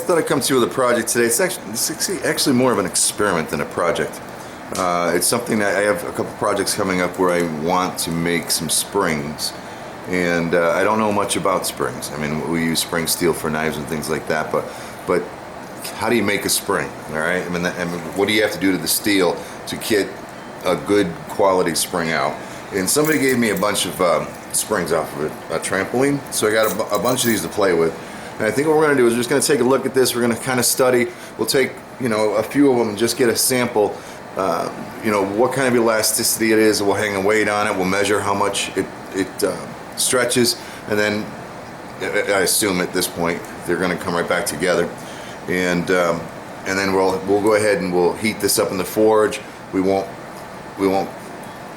thought I'd come to you with a project today. It's actually more of an experiment than a project. It's something that I have a couple projects coming up where I want to make some springs, and I don't know much about springs. I mean, we use spring steel for knives and things like that, but how do you make a spring? All right, I mean, what do you have to do to the steel to get a good quality spring out? And somebody gave me a bunch of springs off of a trampoline, so I got a bunch of these to play with. And I think what we're going to do is we're just going to take a look at this. We're going to kind of study. We'll take, a few of them and just get a sample. What kind of elasticity it is. We'll hang a weight on it. We'll measure how much it stretches, and then I assume at this point they're going to come right back together. And then we'll go ahead and we'll heat this up in the forge. We won't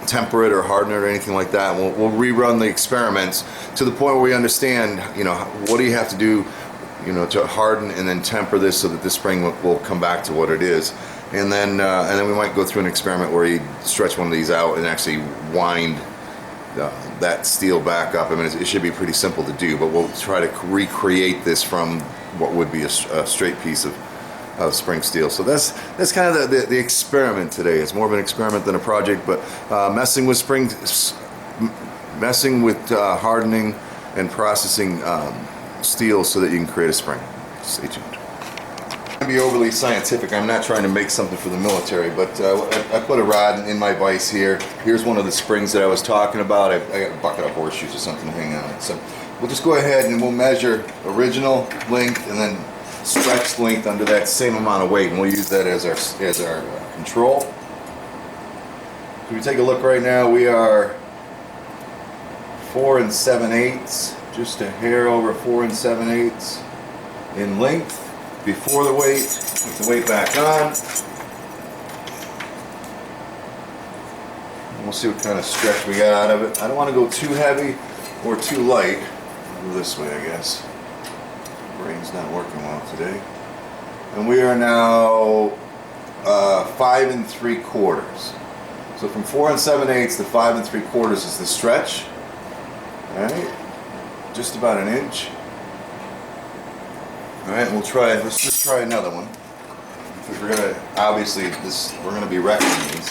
temper it or harden it or anything like that. We'll rerun the experiments to the point where we understand, what do you have to do, to harden and then temper this so that the spring will come back to what it is. And then we might go through an experiment where you stretch one of these out and actually wind that steel back up. I mean, it should be pretty simple to do, but we'll try to recreate this from what would be a straight piece of spring steel. So that's kind of the experiment today. It's more of an experiment than a project, but messing with hardening and processing steel so that you can create a spring. Stay tuned. I'm not be overly scientific. I'm not trying to make something for the military, but I put a rod in my vise here. Here's one of the springs that I was talking about. I got a bucket of horseshoes or something to hang on it. So we'll just go ahead and we'll measure original length and then stretch length under that same amount of weight, and we'll use that as our control. So we take a look right now. We are 4 7/8, just a hair over 4 7/8 in length. Before the weight, put the weight back on. And we'll see what kind of stretch we got out of it. I don't want to go too heavy or too light. I'll go this way, I guess. Brain's not working well today. And we are now 5 3/4. So from 4 7/8 to 5 3/4 is the stretch. All right, just about an inch. All right, let's just try another one. Because we're gonna, obviously, we're gonna be wrecking these.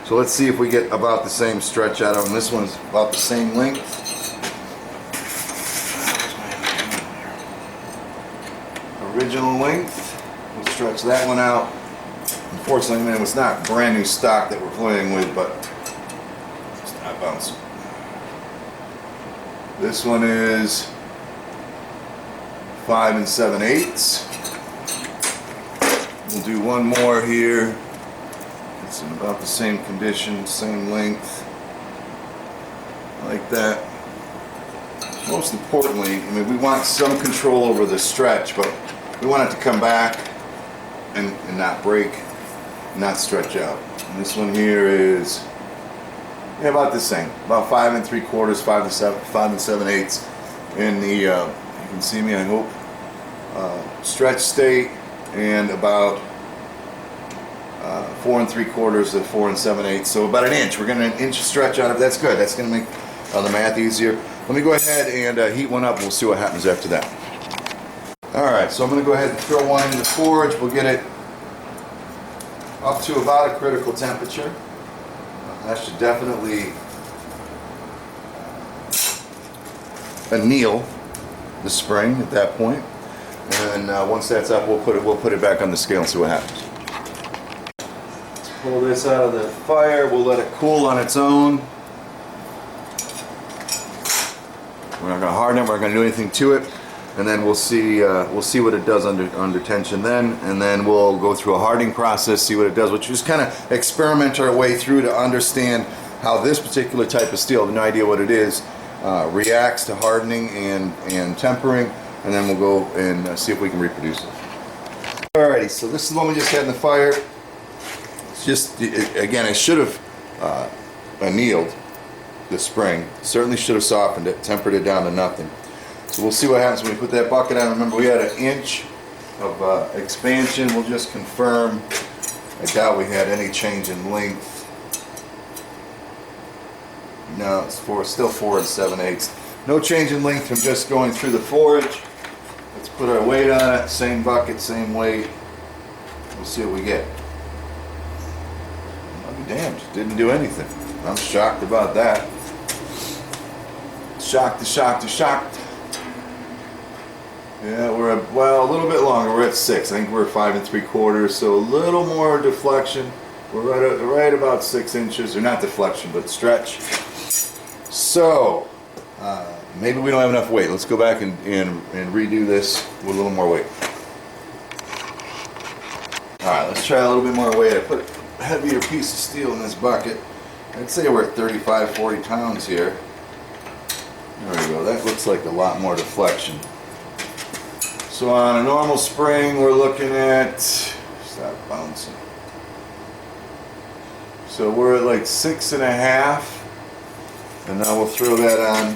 So let's see if we get about the same stretch out of them. This one's about the same length. Original length. We'll stretch that one out. Unfortunately, man, it's not brand new stock that we're playing with, but it's not bouncing. This one is 5 7/8. We'll do one more here. It's in about the same condition, same length, like that. Most importantly, I mean, we want some control over the stretch, but we want it to come back and not break, not stretch out. And this one here is about the same, about 5 3/4, 5 7/8 in the. You can see me, I hope. Stretch state, and about 4 3/4 to 4 7/8. So about an inch. We're getting an inch stretch out of it. That's good. That's going to make the math easier. Let me go ahead and heat one up. We'll see what happens after that. All right. So I'm going to go ahead and throw one in the forge. We'll get it up to about a critical temperature. That should definitely anneal the spring at that point. And then once that's up, we'll put it back on the scale and see what happens. Pull this out of the fire. We'll let it cool on its own. We're not going to harden it. We're not going to do anything to it. And then we'll see what it does under tension then. And then we'll go through a hardening process, see what it does. We'll just kind of experiment our way through to understand how this particular type of steel, I have no idea what it is, reacts to hardening and tempering. And then we'll go and see if we can reproduce it. Alrighty, so this is the one we just had in the fire. It's just, again, I should have annealed the spring. Certainly should have softened it, tempered it down to nothing. So we'll see what happens when we put that bucket on. Remember, we had an inch of expansion. We'll just confirm. I doubt we had any change in length. No, it's still 4 7/8. No change in length from just going through the forge. Let's Put our weight on it, same bucket, same weight. We'll see what we get. I'll be damned, didn't do anything. I'm shocked about that. Shocked. Yeah, we're at, well, a little bit longer. We're at 6. I think we're 5 3/4, so a little more deflection. We're right about 6 inches, or not deflection, but stretch. So maybe we don't have enough weight. Let's go back and redo this with a little more weight. All right, let's try a little bit more weight. I put a heavier piece of steel in this bucket. I'd say we're at 35, 40 pounds here. There we go. That looks like a lot more deflection. So on a normal spring, we're looking at, stop bouncing. So we're at like 6.5, and now we'll throw that on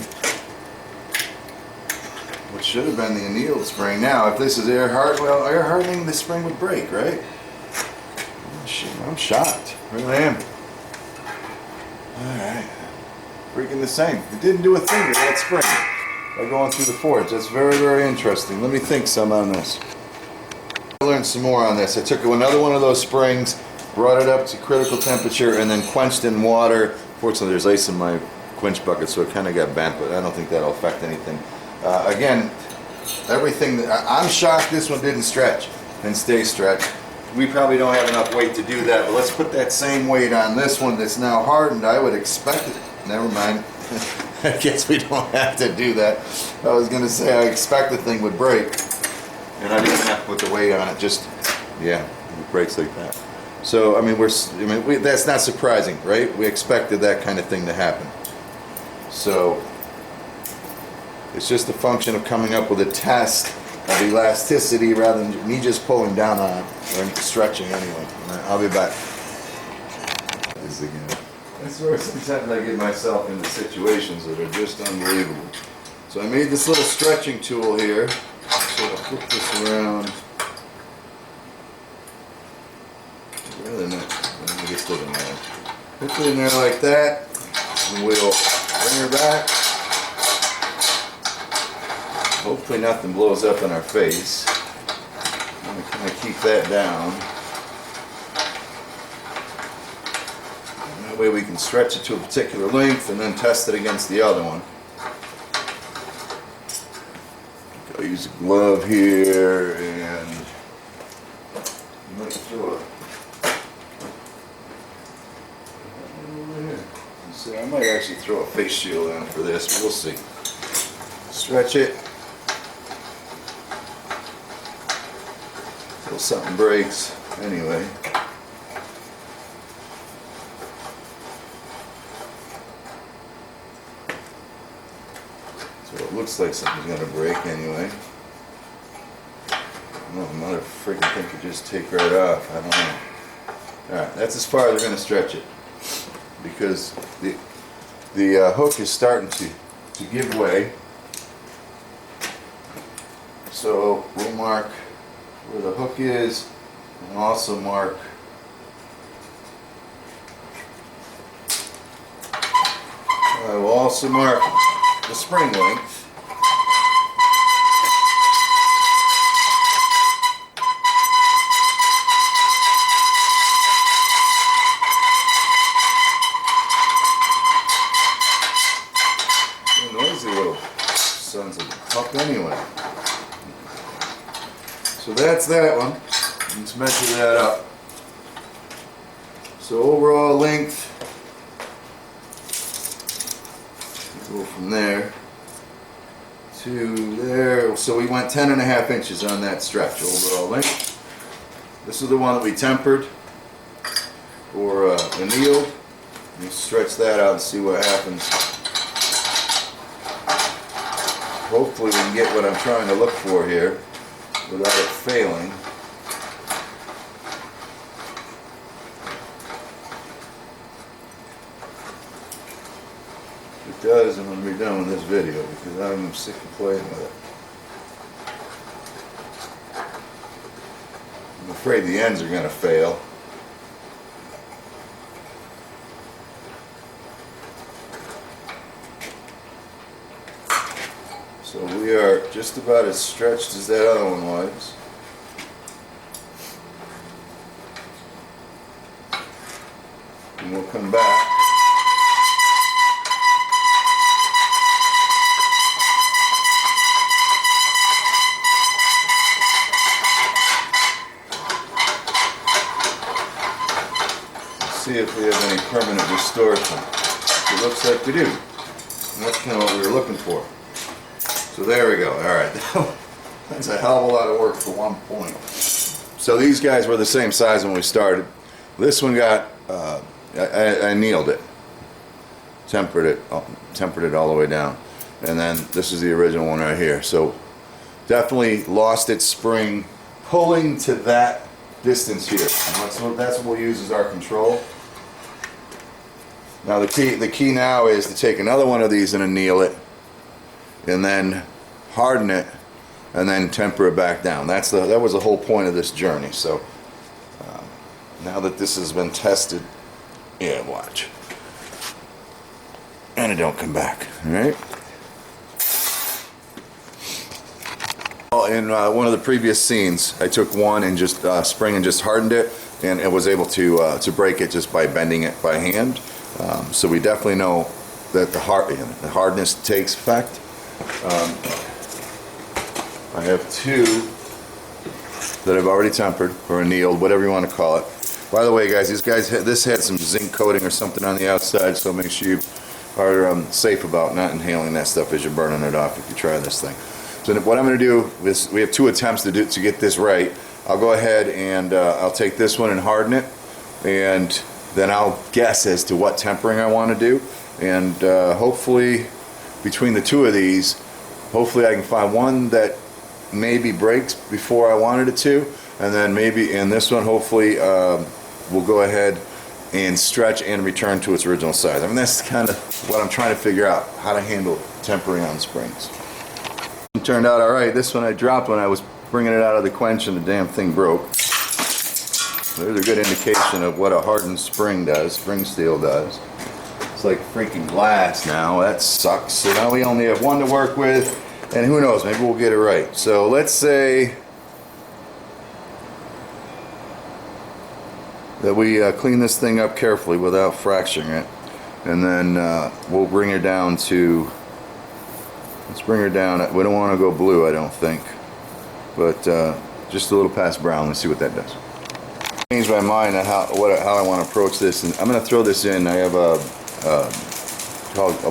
what should have been the annealed spring. Now, if this is air hardening, the spring would break, right? I'm shocked. Really am. All right, freaking the same. It didn't do a thing to that spring by going through the forge. That's very, very interesting. Let me think some on this. I learned some more on this. I took another one of those springs, brought it up to critical temperature, and then quenched in water. Fortunately, there's ice in my quench bucket, so it kind of got bent, but I don't think that'll affect anything. Again, everything, I'm shocked this one didn't stretch and stay stretched. We probably don't have enough weight to do that, but let's put that same weight on this one that's now hardened. I would expect it. Never mind. I guess we don't have to do that. I was going to say I expect the thing would break, and I didn't have to put the weight on it. Just, yeah, it breaks like that. So, I mean, that's not surprising, right? We expected that kind of thing to happen. So, it's just a function of coming up with a test of elasticity rather than me just pulling down on it, or stretching anyway. I'll be back. This again. That's where sometimes I get myself into situations that are just unbelievable. So I made this little stretching tool here. So I'll flip this around. Really not. Let me get it in there. Put it in there like that, and we'll bring her back. Hopefully nothing blows up in our face. I'm going to kind of keep that down. And that way we can stretch it to a particular length and then test it against the other one. I'll use a glove here, and I might throw a over here. So I might actually throw a face shield on for this, but we'll see. Stretch it. Till something breaks. Anyway. So it looks like something's going to break anyway. Oh, mother freaking thing could just take right off. I don't know. Alright, that's as far as they're going to stretch it. Because the hook is starting to give way. So we'll mark where the hook is, and also mark I will also mark the spring length. Noisy little sons of a pup anyway. So that's that one. Let's measure that up. So overall length, go from there to there. So we went 10.5 inches on that stretch overall length. This is the one that we tempered or annealed. You stretch that out and see what happens. Hopefully we can get what I'm trying to look for here without it failing. If it does, I'm going to be done with this video because I'm sick of playing with it. I'm afraid the ends are going to fail. So we are just about as stretched as that other one was. And we'll come back. See if we have any permanent distortion. It looks like we do. And that's kind of what we were looking for. So there we go. Alright. That's a hell of a lot of work for one point. So these guys were the same size when we started. This one got, I annealed it. Tempered it all the way down. And then this is the original one right here. So definitely lost its spring pulling to that distance here. And that's what we'll use as our control. Now the key now is to take another one of these and anneal it, and then harden it, and then temper it back down. That was the whole point of this journey. So now that this has been tested, yeah, watch, and it don't come back. All right. In one of the previous scenes, I took one and just spring and just hardened it, and it was able to break it just by bending it by hand. So we definitely know that the hardness takes effect. I have two that I've already tempered or annealed, whatever you want to call it. By the way, guys, this had some zinc coating or something on the outside, so make sure you are safe about not inhaling that stuff as you're burning it off if you try this thing. So what I'm going to do is, we have two attempts to get this right. I'll go ahead and I'll take this one and harden it, and then I'll guess as to what tempering I want to do, and hopefully between the two of these, hopefully I can find one that maybe breaks before I wanted it to, and then maybe in this one hopefully we'll go ahead and stretch and return to its original size. I mean, that's kind of what I'm trying to figure out, how to handle tempering on springs. It turned out alright. This one I dropped when I was bringing it out of the quench and the damn thing broke. There's a good indication of what a hardened spring does, spring steel does. It's like freaking glass now. That sucks. So now we only have one to work with, and who knows, maybe we'll get it right. So let's say that we clean this thing up carefully without fracturing it, and then we'll bring her down to, let's bring her down. We don't want to go blue, I don't think, but just a little past brown. Let's see what that does. Changed my mind on how I want to approach this, and I'm going to throw this in. I have a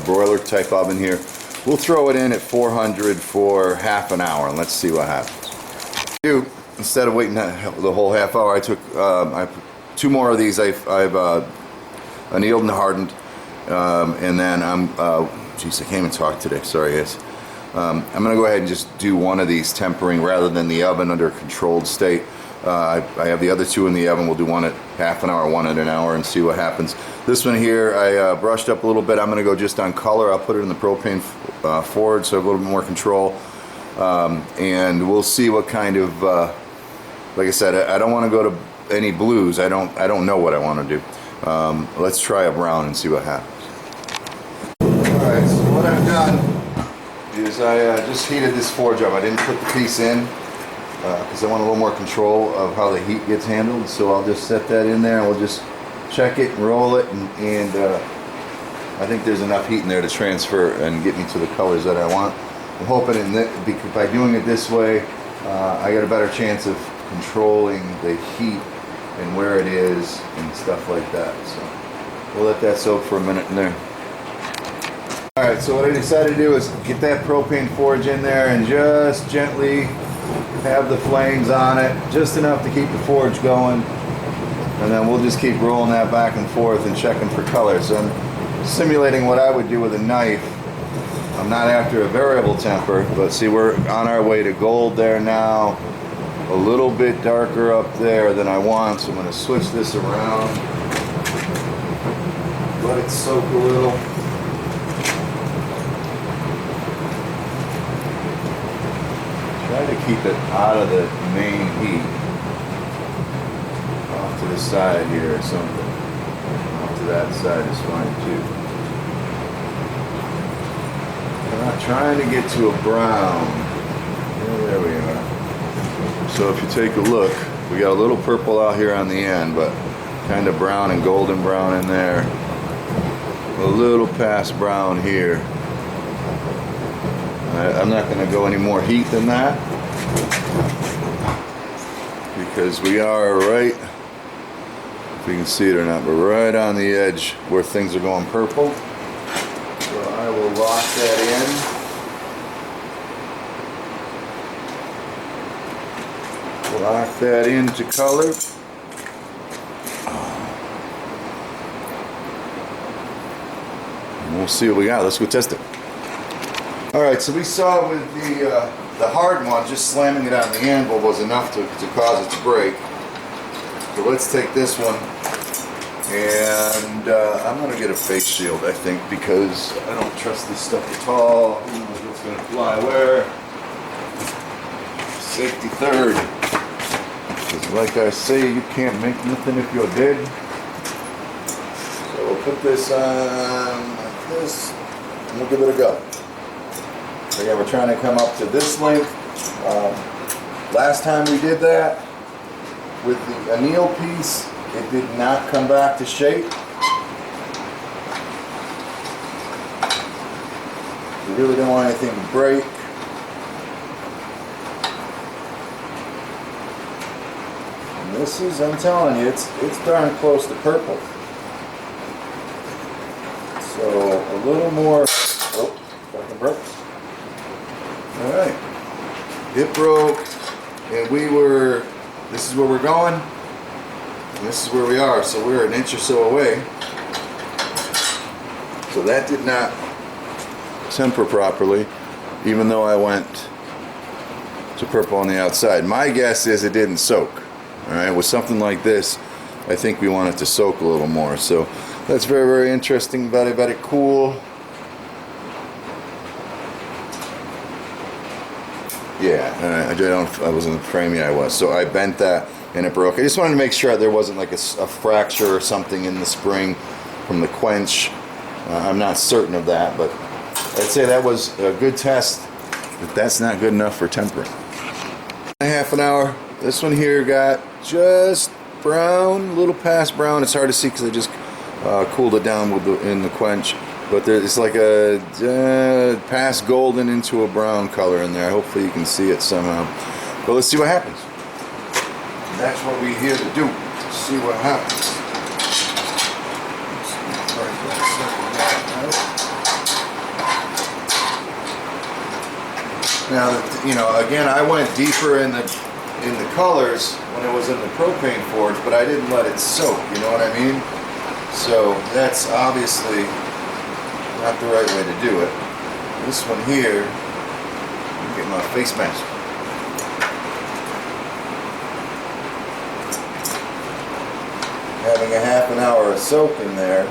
broiler type oven here. We'll throw it in at 400 for half an hour, and let's see what happens. Instead of waiting the whole half hour, I took two more of these. I've annealed and hardened, and then geez, I can't even talk today. Sorry, guys. I'm going to go ahead and just do one of these tempering rather than the oven under a controlled state. I have the other two in the oven. We'll do one at half an hour, one at an hour, and see what happens. This one here, I brushed up a little bit. I'm going to go just on color. I'll put it in the propane forward, so I have a little bit more control. And we'll see what kind of, like I said, I don't want to go to any blues. I don't know what I want to do. Let's try a brown and see what happens. Alright, so what I've done is I just heated this forge up. I didn't put the piece in because I want a little more control of how the heat gets handled. So I'll just set that in there and we'll just check it and roll it, and I think there's enough heat in there to transfer and get me to the colors that I want. I'm hoping because by doing it this way, I got a better chance of controlling the heat and where it is and stuff like that. So we'll let that soak for a minute in there. Alright, so what I decided to do is get that propane forge in there and just gently have the flames on it, just enough to keep the forge going, and then we'll just keep rolling that back and forth and checking for colors. So I'm simulating what I would do with a knife. I'm not after a variable temper, but see, we're on our way to gold there now, a little bit darker up there than I want, so I'm going to switch this around, let it soak a little. Try to keep it out of the main heat. Off to the side here or something. Off to that side is fine too. I'm not trying to get to a brown. There we are. So if you take a look, we got a little purple out here on the end, but kind of brown and golden brown in there. A little past brown here. I'm not going to go any more heat than that, because we are right, if you can see it or not, but right on the edge where things are going purple. So I will lock that in. Lock that into color. And we'll see what we got. Let's go test it. Alright, so we saw with the hard one, just slamming it on the anvil was enough to cause it to break. So let's take this one, and I'm going to get a face shield, I think, because I don't trust this stuff at all. Who knows what's going to fly where. Safety third. Because like I say, you can't make nothing if you're dead. So we'll put this on like this, and we'll give it a go. So yeah, we're trying to come up to this length. Last time we did that with the anneal piece, it did not come back to shape. We really don't want anything to break. And this is, I'm telling you, it's darn close to purple. So a little more. Oh, fucking broke. Alright, it broke, and this is where we're going, and this is where we are, so we're an inch or so away. So that did not temper properly, even though I went to purple on the outside. My guess is it didn't soak. Alright, with something like this, I think we want it to soak a little more. So that's very, very interesting, very, very cool. Yeah, I wasn't in the frame yet, I was. So I bent that and it broke. I just wanted to make sure there wasn't like a fracture or something in the spring from the quench. I'm not certain of that, but I'd say that was a good test, but that's not good enough for tempering. Half an hour. This one here got just brown, a little past brown. It's hard to see because I just cooled it down in the quench. But it's like a past golden into a brown color in there. Hopefully you can see it somehow. But let's see what happens. And that's what we're here to do. See what happens. Now, you know, again, I went deeper in the colors when it was in the propane forge, but I didn't let it soak. You know what I mean? So that's obviously not the right way to do it. This one here, let me get my face mask. Having a half an hour of soak in there.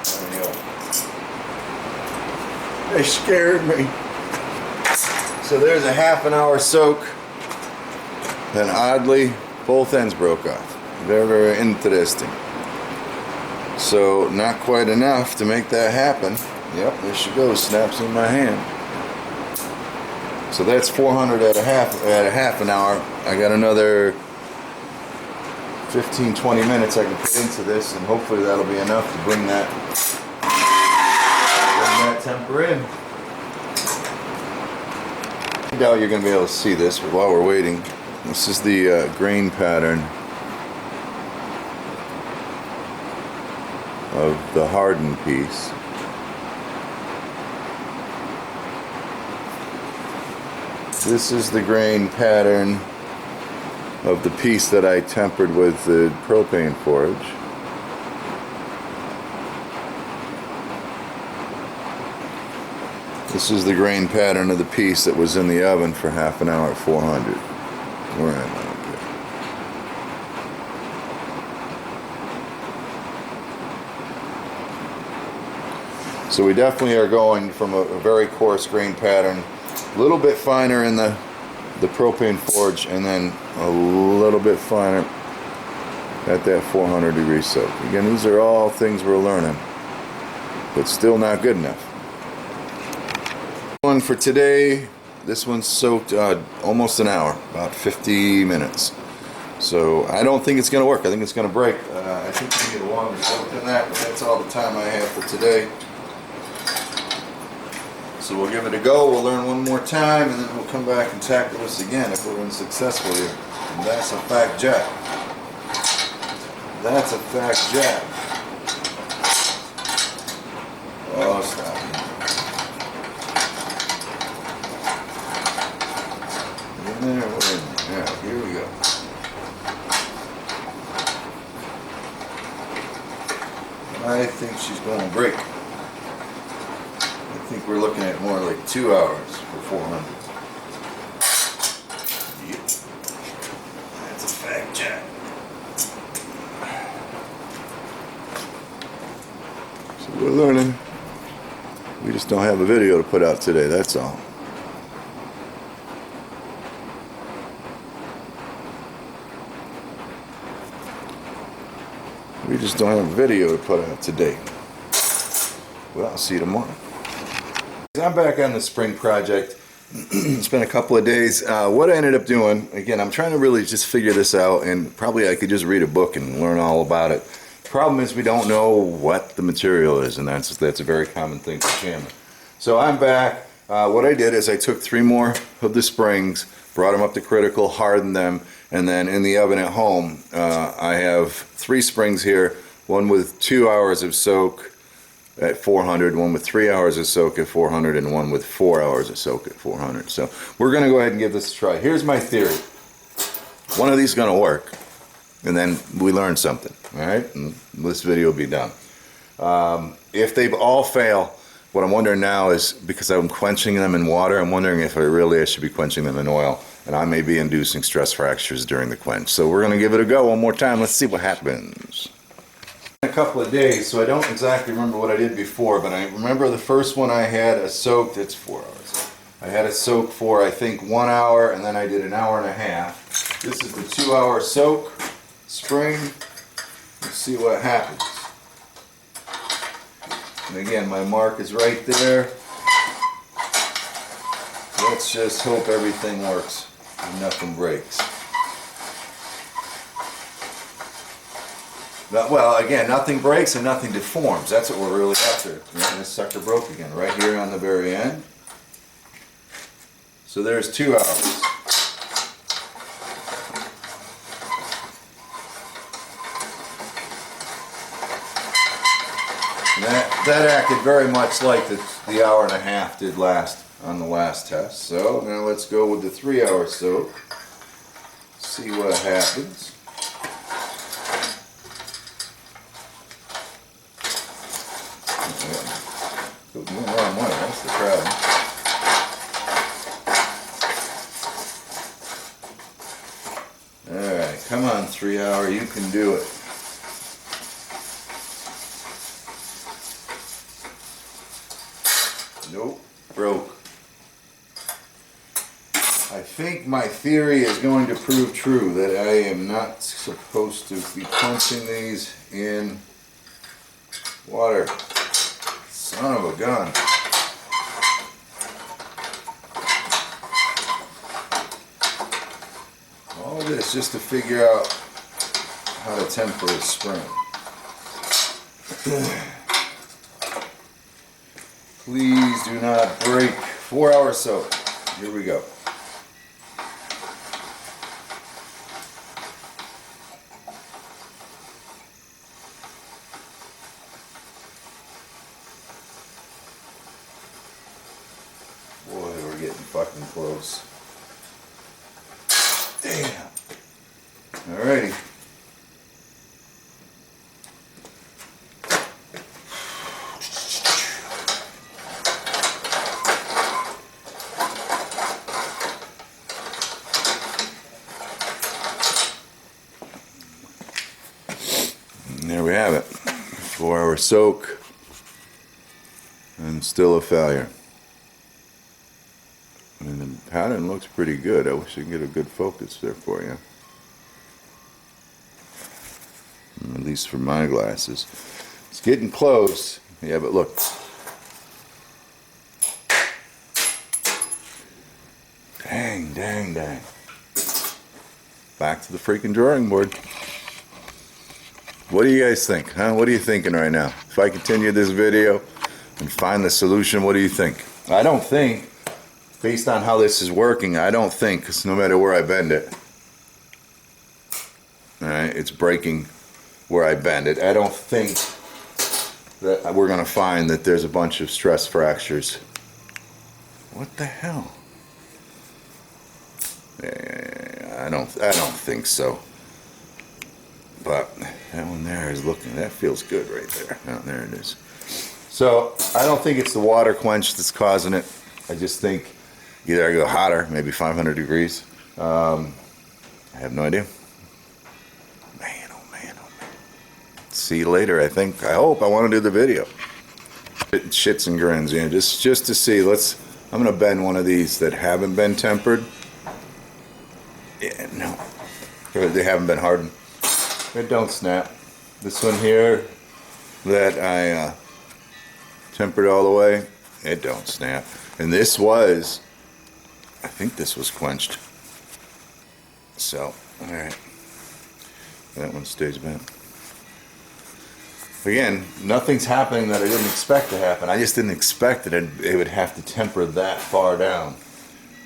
There we go. They scared me. So there's a half an hour soak. Then oddly, both ends broke off. Very, very interesting. So not quite enough to make that happen. Yep, there she goes, snaps in my hand. So that's 400 at a half an hour. I got another 15-20 minutes I can put into this, and hopefully that'll be enough to bring that temper in. I doubt you're going to be able to see this, but while we're waiting, this is the grain pattern of the hardened piece. This is the grain pattern of the piece that I tempered with the propane forge. This is the grain pattern of the piece that was in the oven for half an hour at 400. Where am I? Okay. So we definitely are going from a very coarse grain pattern, a little bit finer in the propane forge, and then a little bit finer at that 400-degree soak. Again, these are all things we're learning, but still not good enough. One for today, this one's soaked almost an hour, about 50 minutes. So I don't think it's going to work. I think it's going to break. I think we need a longer soak than that, but that's all the time I have for today. So we'll give it a go. We'll learn one more time, and then we'll come back and tackle this again if we're unsuccessful here. And that's a fact jack. That's a fact jack. Oh, stop. In there, we're in there. Yeah, here we go. I think she's going to break. I think we're looking at more like 2 hours for 400. Yep. That's a fact jack. So we're learning. We just don't have a video to put out today, that's all. We just don't have a video to put out today. Well, I'll see you tomorrow. I'm back on the spring project. It's been a couple of days. What I ended up doing, again, I'm trying to really just figure this out, and probably I could just read a book and learn all about it. Problem is we don't know what the material is, and that's a very common thing for jamming. So I'm back. What I did is I took 3 more of the springs, brought them up to critical, hardened them, and then in the oven at home, I have 3 springs here, one with 2 hours of soak at 400, one with 3 hours of soak at 400, and one with 4 hours of soak at 400. So we're going to go ahead and give this a try. Here's my theory. One of these is going to work, and then we learn something, all right? And this video will be done. If they all fail, what I'm wondering now is, because I'm quenching them in water, I'm wondering if I should be quenching them in oil, and I may be inducing stress fractures during the quench. So we're going to give it a go one more time. Let's see what happens. A couple of days, so I don't exactly remember what I did before, but I remember the first one I had a soak. It's 4 hours. I had a soak for, I think, 1 hour, and then I did an hour and a half. This is the 2-hour soak spring. Let's see what happens. And again, my mark is right there. Let's just hope everything works and nothing breaks. Well, again, nothing breaks and nothing deforms. That's what we're really after. And this sucker broke again, right here on the very end. So there's 2 hours. And that acted very much like the hour and a half did last on the last test. So now let's go with the 3-hour soak. See what happens. Going the wrong way, that's the problem. Alright, come on 3-hour, you can do it. Nope, broke. I think my theory is going to prove true, that I am not supposed to be quenching these in water. Son of a gun. All this just to figure out how to temper a spring. Please do not break. 4-hour soak. Here we go. Boy, we're getting fucking close. Damn. Alrighty. And there we have it. 4-hour soak. And still a failure. And the pattern looks pretty good. I wish I could get a good focus there for you. at least for my glasses. It's getting close. Yeah, but look. Dang, dang, dang. Back to the freaking drawing board. What do you guys think, huh? What are you thinking right now? If I continue this video and find the solution, what do you think? I don't think, based on how this is working, I don't think, because no matter where I bend it, alright, it's breaking where I bend it. I don't think that we're going to find that there's a bunch of stress fractures. What the hell? I don't think so. But that one there is looking, that feels good right there. Oh, there it is. So I don't think it's the water quench that's causing it. I just think either I go hotter, maybe 500 degrees. I have no idea. Man, oh man, oh man. See you later, I think. I hope. I want to do the video. Shits and grins, yeah. Just to see. I'm going to bend one of these that haven't been tempered. Yeah, no. They haven't been hardened. It don't snap. This one here that I tempered all the way, it don't snap. And this was, I think this was quenched. So, alright. That one stays bent. Again, nothing's happening that I didn't expect to happen. I just didn't expect that it would have to temper that far down.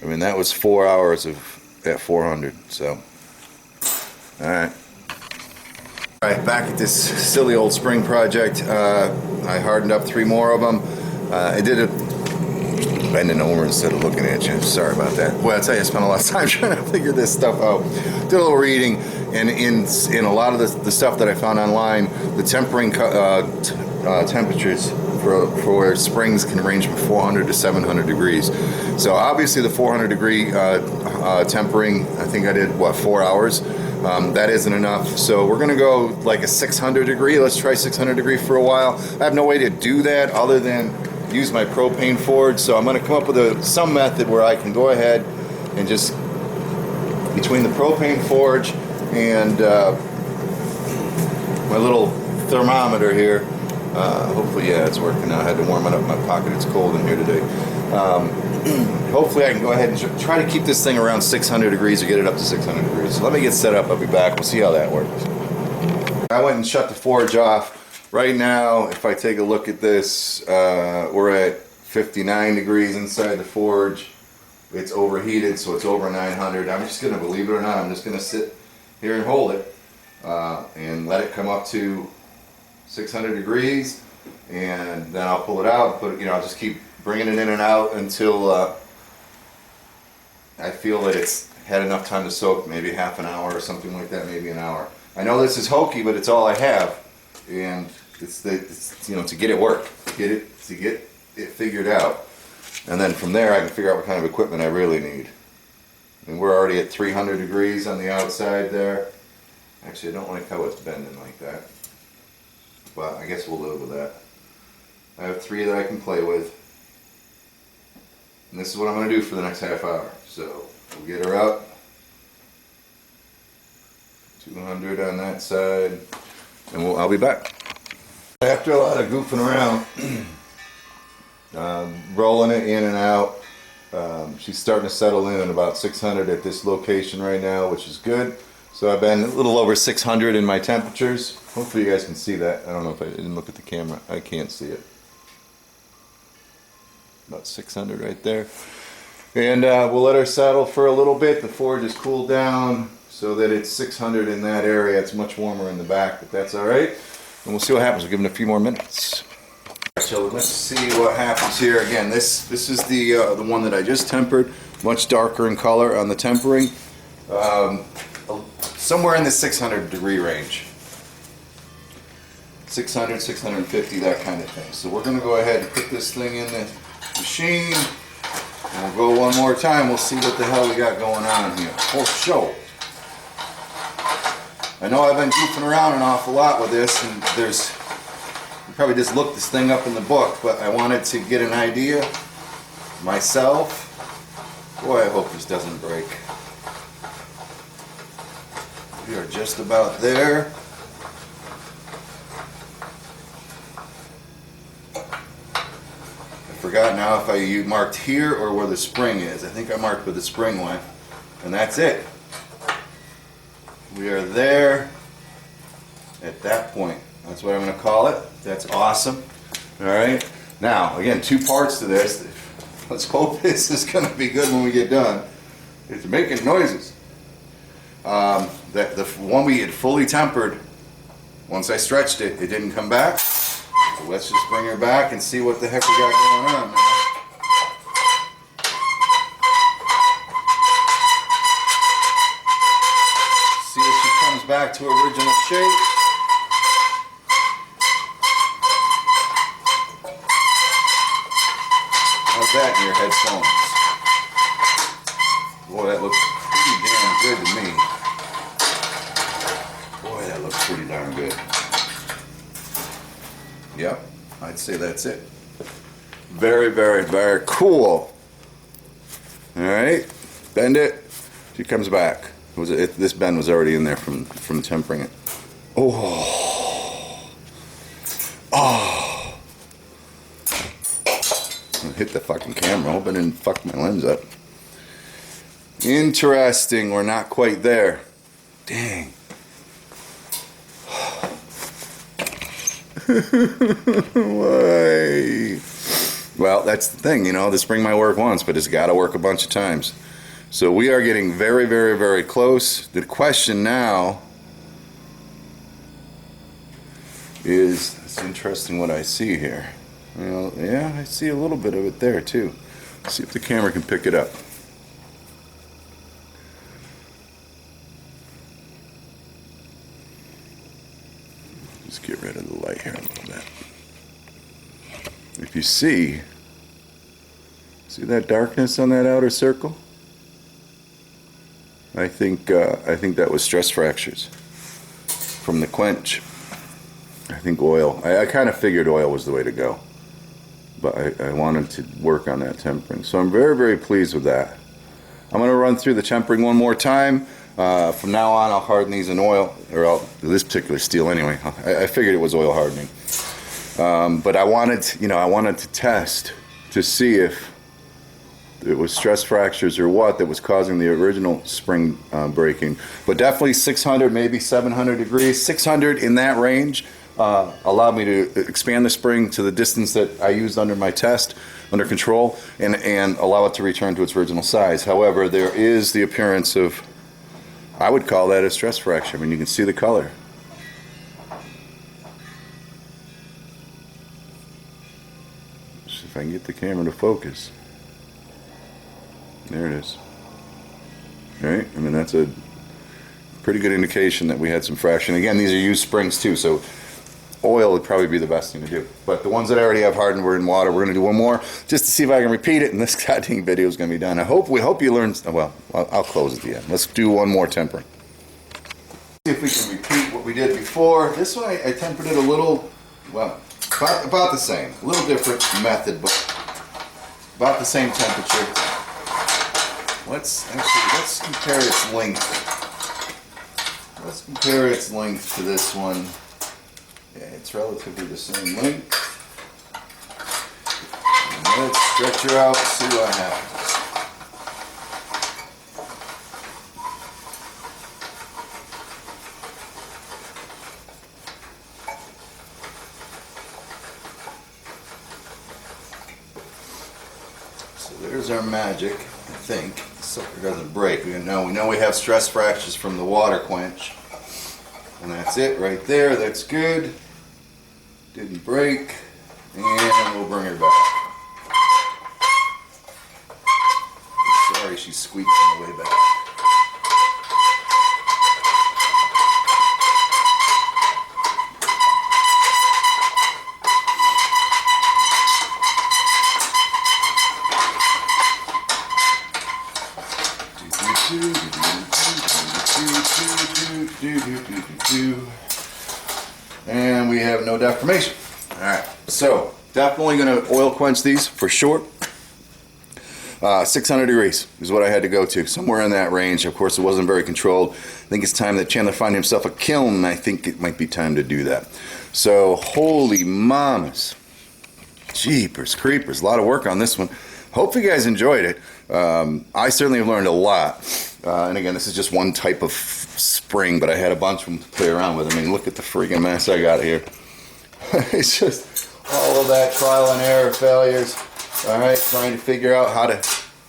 I mean, that was 4 hours of at 400, so. Alright. Alright, back at this silly old spring project. I hardened up 3 more of them. I did it bending over instead of looking at you. Sorry about that. Well, I'll tell you, I spent a lot of time trying to figure this stuff out. Did a little reading, and in a lot of the stuff that I found online, the tempering temperatures for springs can range from 400 to 700 degrees. So obviously the 400 degree tempering, I think I did, what, 4 hours? That isn't enough, so we're gonna go like a 600 degree. Let's try 600 degree for a while. I have no way to do that other than use my propane forge, so I'm gonna come up with some method where I can go ahead and just, between the propane forge and my little thermometer here, hopefully, yeah, it's working now. I had to warm it up in my pocket. It's cold in here today. Hopefully I can go ahead and try to keep this thing around 600 degrees or get it up to 600 degrees. So let me get set up. I'll be back. We'll see how that works. I went and shut the forge off. Right now, if I take a look at this, we're at 59 degrees inside the forge. It's overheated, so it's over 900. I'm just going to, believe it or not, I'm just going to sit here and hold it and let it come up to 600 degrees, and then I'll pull it out, put it, I'll just keep bringing it in and out until I feel that it's had enough time to soak, maybe half an hour or something like that, maybe an hour. I know this is hokey, but it's all I have, and it's to get it work, to get it figured out, and then from there I can figure out what kind of equipment I really need. I mean, we're already at 300 degrees on the outside there. Actually, I don't like how it's bending like that, but I guess we'll live with that. I have 3 that I can play with. And this is what I'm going to do for the next half hour. So we'll get her up. 200 on that side. And I'll be back. After a lot of goofing around, rolling it in and out, she's starting to settle in about 600 at this location right now, which is good. So I've been a little over 600 in my temperatures. Hopefully you guys can see that. I don't know if I didn't look at the camera. I can't see it. About 600 right there. And we'll let her settle for a little bit. The forge is cooled down so that it's 600 in that area. It's much warmer in the back, but that's all right. And we'll see what happens. We'll give it a few more minutes. So let's see what happens here. Again, this is the one that I just tempered. Much darker in color on the tempering. Somewhere in the 600 degree range. 600, 650, that kind of thing. So we're going to go ahead and put this thing in the machine. And we'll go one more time. We'll see what the hell we got going on here. For sure. I know I've been goofing around an awful lot with this, and you probably just looked this thing up in the book, but I wanted to get an idea myself. Boy, I hope this doesn't break. We are just about there. forgot now if I marked here or where the spring is. I think I marked where the spring went. And that's it. We are there at that point. That's what I'm going to call it. That's awesome. All right. Now, again, 2 parts to this. Let's hope this is going to be good when we get done. It's making noises. The one we had fully tempered, once I stretched it, it didn't come back. So let's just bring her back and see what the heck we got going on now. See if she comes back to original shape. How's that in your headphones? Boy, that looks pretty damn good to me. Boy, that looks pretty darn good. Yep, I'd say that's it. Very, very, very cool. All right, bend it. She comes back. This bend was already in there from tempering it. Oh, oh! I hit the fucking camera. Hope I didn't fuck my lens up. Interesting. We're not quite there. Dang. Why? Well, that's the thing, you know, the spring might work once, but it's got to work a bunch of times. So we are getting very, very, very close. The question now is, it's interesting what I see here. Well, yeah, I see a little bit of it there too. Let's see if the camera can pick it up. Just get rid of the light here a little bit. If you see that darkness on that outer circle? I think that was stress fractures from the quench. I think oil. I kind of figured oil was the way to go, but I wanted to work on that tempering. So I'm very, very pleased with that. I'm going to run through the tempering one more time. From now on, I'll harden these in oil, or this particular steel anyway. I figured it was oil hardening, but I wanted to test to see if it was stress fractures or what that was causing the original spring breaking. But definitely 600, maybe 700 degrees. 600 in that range allowed me to expand the spring to the distance that I used under my test, under control, and allow it to return to its original size. However, there is the appearance of, I would call that a stress fracture. I mean, you can see the color. See if I can get the camera to focus. There it is. All right, I mean, that's a pretty good indication that we had some fraction. Again, these are used springs too, so oil would probably be the best thing to do. But the ones that I already have hardened were in water. We're going to do one more just to see if I can repeat it, and this goddamn video is going to be done. We hope you learned. Well, I'll close at the end. Let's do one more tempering. See if we can repeat what we did before. This one I tempered it a little, well, about the same. A little different method, but about the same temperature. Let's compare its length. Let's compare its length to this one. Yeah, it's relatively the same length. And let's stretch her out, see what happens. So there's our magic, I think. Sucker doesn't break. We know we have stress fractures from the water quench, and that's it right there. That's good. Didn't break, and we'll bring her back. Sorry, she squeaked on the way back. And we have no deformation. Alright, so definitely going to oil quench these for sure. 600 degrees is what I had to go to, somewhere in that range. Of course, it wasn't very controlled. I think it's time that Chandler find himself a kiln. I think it might be time to do that. So, holy mamas. Jeepers creepers, a lot of work on this one. Hope you guys enjoyed it. I certainly have learned a lot. And again, this is just one type of spring, but I had a bunch of them to play around with. I mean, look at the freaking mess I got here. It's just all of that trial and error failures. All right, trying to figure out how to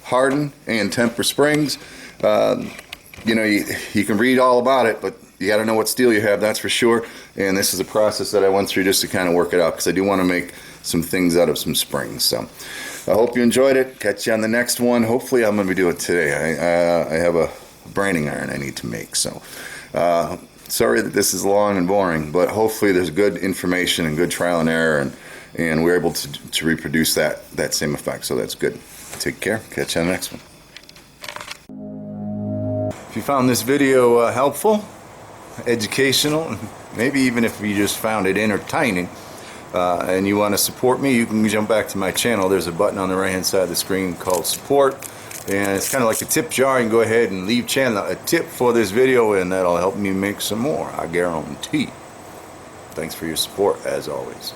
harden and temper springs. You know, you can read all about it, but you got to know what steel you have, that's for sure. And this is a process that I went through just to kind of work it out, because I do want to make some things out of some springs. So I hope you enjoyed it. Catch you on the next one. Hopefully I'm going to be doing it today. I have a branding iron I need to make. So sorry that this is long and boring, but hopefully there's good information and good trial and error, and we're able to reproduce that same effect. So that's good. Take care. Catch you on the next one. If you found this video helpful, educational, maybe even if you just found it entertaining, and you want to support me, you can jump back to my channel. There's a button on the right hand side of the screen called support, and it's kind of like a tip jar. You can go ahead and leave channel a tip for this video, and that'll help me make some more, I guarantee. Thanks for your support as always.